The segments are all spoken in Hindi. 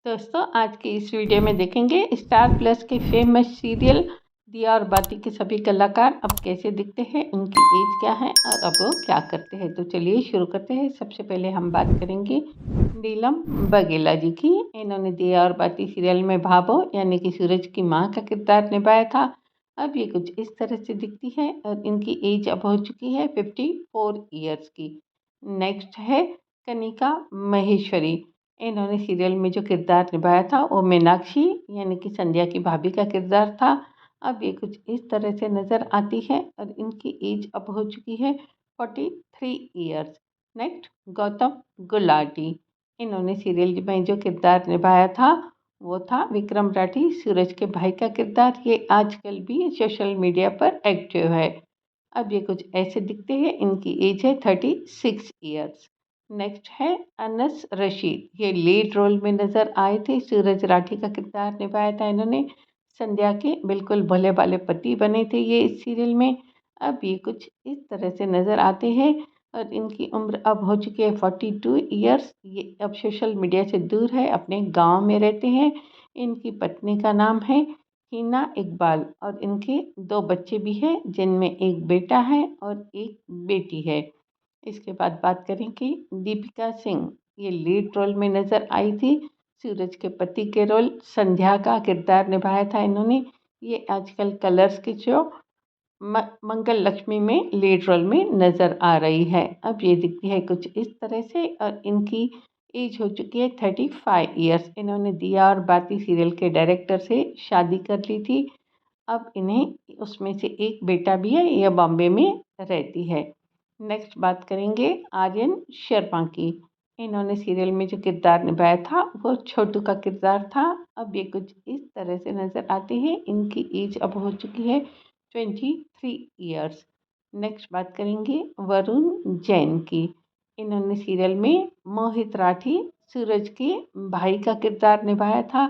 दोस्तों आज की इस वीडियो में देखेंगे स्टार प्लस के फेमस सीरियल दिया और बाती के सभी कलाकार अब कैसे दिखते हैं, उनकी एज क्या है और अब वो क्या करते हैं। तो चलिए शुरू करते हैं। सबसे पहले हम बात करेंगे नीलम बघेला जी की। इन्होंने दिया और बाती सीरियल में भाभो यानी कि सूरज की माँ का किरदार निभाया था। अब ये कुछ इस तरह से दिखती है और इनकी एज अब हो चुकी है 54 ईयर्स की। नेक्स्ट है कनिका महेश्वरी। इन्होंने सीरियल में जो किरदार निभाया था वो मीनाक्षी यानी कि संध्या की भाभी का किरदार था। अब ये कुछ इस तरह से नज़र आती है और इनकी एज अब हो चुकी है 43 ईयर्स। नेक्स्ट गौतम गुलाटी। इन्होंने सीरियल में जो किरदार निभाया था वो था विक्रम राठी, सूरज के भाई का किरदार। ये आजकल भी सोशल मीडिया पर एक्टिव है। अब ये कुछ ऐसे दिखते हैं। इनकी एज है 36 ईयर्स। नेक्स्ट है अनस रशीद। ये लीड रोल में नज़र आए थे। सूरज राठी का किरदार निभाया था इन्होंने। संध्या के बिल्कुल भोले भाले पति बने थे ये इस सीरियल में। अब ये कुछ इस तरह से नज़र आते हैं और इनकी उम्र अब हो चुकी है 42 ईयर्स। ये अब सोशल मीडिया से दूर है, अपने गांव में रहते हैं। इनकी पत्नी का नाम है हिना इकबाल और इनके 2 बच्चे भी हैं, जिनमें एक बेटा है और एक बेटी है। इसके बाद बात करेंगे दीपिका सिंह। ये लीड रोल में नज़र आई थी। सूरज के पति के रोल संध्या का किरदार निभाया था इन्होंने। ये आजकल कलर्स के शो मंगल लक्ष्मी में लीड रोल में नज़र आ रही है। अब ये दिखती है कुछ इस तरह से और इनकी एज हो चुकी है 35 ईयर्स। इन्होंने दिया और बाती सीरियल के डायरेक्टर से शादी कर ली थी। अब इन्हें उसमें से एक बेटा भी है, यह बॉम्बे में रहती है। नेक्स्ट बात करेंगे आर्यन शर्मा की। इन्होंने सीरियल में जो किरदार निभाया था वो छोटू का किरदार था। अब ये कुछ इस तरह से नज़र आते हैं। इनकी एज अब हो चुकी है 23 ईयर्स। नेक्स्ट बात करेंगे वरुण जैन की। इन्होंने सीरियल में मोहित राठी, सूरज के भाई का किरदार निभाया था।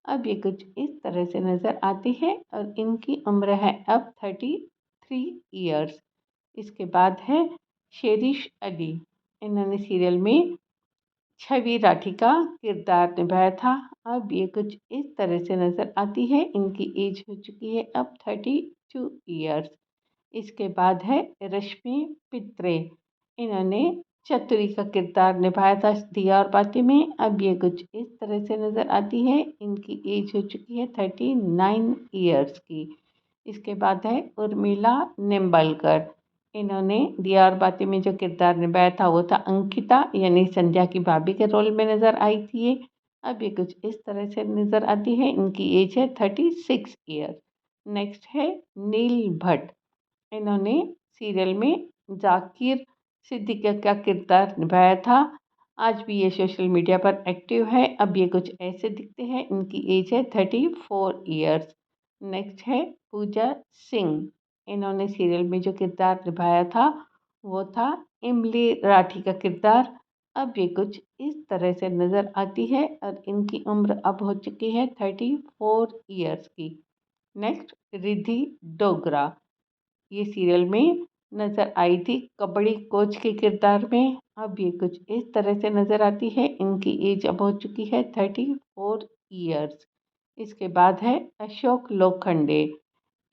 अब ये कुछ इस तरह से नज़र आती है और इनकी उम्र है अब 33 ईयर्स। इसके बाद है शेरिश अली। इन्होंने सीरियल में छवि राठी का किरदार निभाया था। अब ये कुछ इस तरह से नज़र आती है। इनकी एज हो चुकी है अब 32 ईयर्स। इसके बाद है रश्मि पित्रे। इन्होंने चतुरी का किरदार निभाया था दिया और बाती में। अब ये कुछ इस तरह से नज़र आती है। इनकी एज हो चुकी है 39 ईयर्स की। इसके बाद है उर्मिला निम्बलकर। इन्होंने दिया और बाती में जो किरदार निभाया था वो था अंकिता यानी संध्या की भाभी के रोल में नज़र आई थी ये। अब ये कुछ इस तरह से नज़र आती है। इनकी एज है 36 ईयर। नेक्स्ट है नील भट्ट। इन्होंने सीरियल में जाकिर सिद्दीकी का किरदार निभाया था। आज भी ये सोशल मीडिया पर एक्टिव है। अब ये कुछ ऐसे दिखते हैं। इनकी एज है 34 ईयर्स। नेक्स्ट है पूजा सिंह। इन्होंने सीरियल में जो किरदार निभाया था वो था इमली राठी का किरदार। अब ये कुछ इस तरह से नज़र आती है और इनकी उम्र अब हो चुकी है 34 ईयर्स की। नेक्स्ट रिद्धि डोगरा। ये सीरियल में नज़र आई थी कबड्डी कोच के किरदार में। अब ये कुछ इस तरह से नज़र आती है। इनकी एज अब हो चुकी है 34 ईयर्स। इसके बाद है अशोक लोखंडे।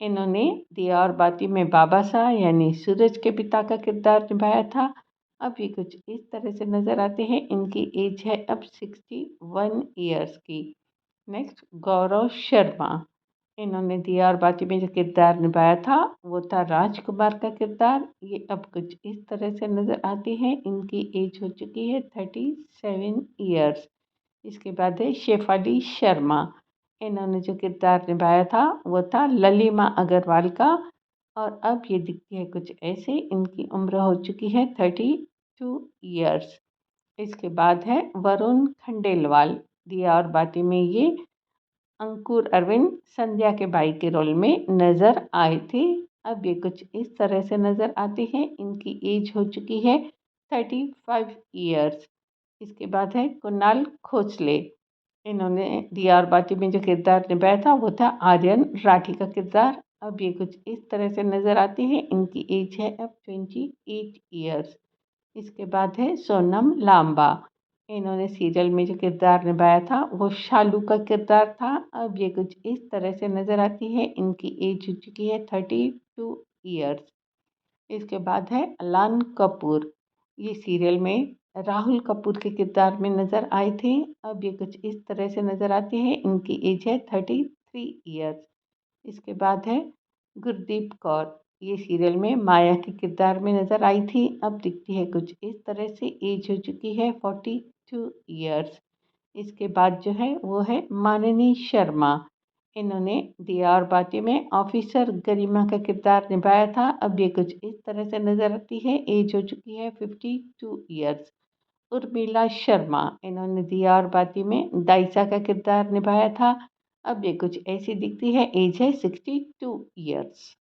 इन्होंने दिया और बाती में बाबा साह यानी सूरज के पिता का किरदार निभाया था। अब ये कुछ इस तरह से नज़र आते हैं। इनकी एज है अब 61 ईयर्स की। नेक्स्ट गौरव शर्मा। इन्होंने दिया और बाती में जो किरदार निभाया था वो था राजकुमार का किरदार। ये अब कुछ इस तरह से नज़र आते हैं। इनकी एज हो चुकी है 37 ईयर्स। इसके बाद है शेफाली शर्मा। इन्होंने जो किरदार निभाया था वो था ललिमा अग्रवाल का और अब ये दिखती है कुछ ऐसे। इनकी उम्र हो चुकी है 32 ईयर्स। इसके बाद है वरुण खंडेलवाल। दिया और बाती में ये अंकुर अरविंद संध्या के भाई के रोल में नज़र आए थे। अब ये कुछ इस तरह से नज़र आते हैं। इनकी एज हो चुकी है 35 ईयर्स। इसके बाद है कुणाल खोसले। इन्होंने दिया और बाती में जो किरदार निभाया था वो था आर्यन राठी का किरदार। अब ये कुछ इस तरह से नज़र आते हैं। इनकी एज है अब 28 ईयर्स। इसके बाद है सोनम लांबा। इन्होंने सीरियल में जो किरदार निभाया था वो शालू का किरदार था। अब ये कुछ इस तरह से नज़र आती है। इनकी एज हो चुकी है 32 ईयर्स। इसके बाद है अलान कपूर। ये सीरियल में राहुल कपूर के किरदार में नज़र आए थे। अब ये कुछ इस तरह से नज़र आते हैं। इनकी एज है 33 ईयर्स। इसके बाद है गुरदीप कौर। ये सीरियल में माया के किरदार में नज़र आई थी। अब दिखती है कुछ इस तरह से। एज हो चुकी है 42 ईयर्स। इसके बाद जो है वो है मानिनी शर्मा। इन्होंने दिया और बाती में ऑफिसर गरिमा का किरदार निभाया था। अब ये कुछ इस तरह से नज़र आती है। एज हो चुकी है 52 ईयर्स। उर्मिला शर्मा। इन्होंने दिया और बाती में दाइसा का किरदार निभाया था। अब ये कुछ ऐसी दिखती है। एज है 62 ईयर्स।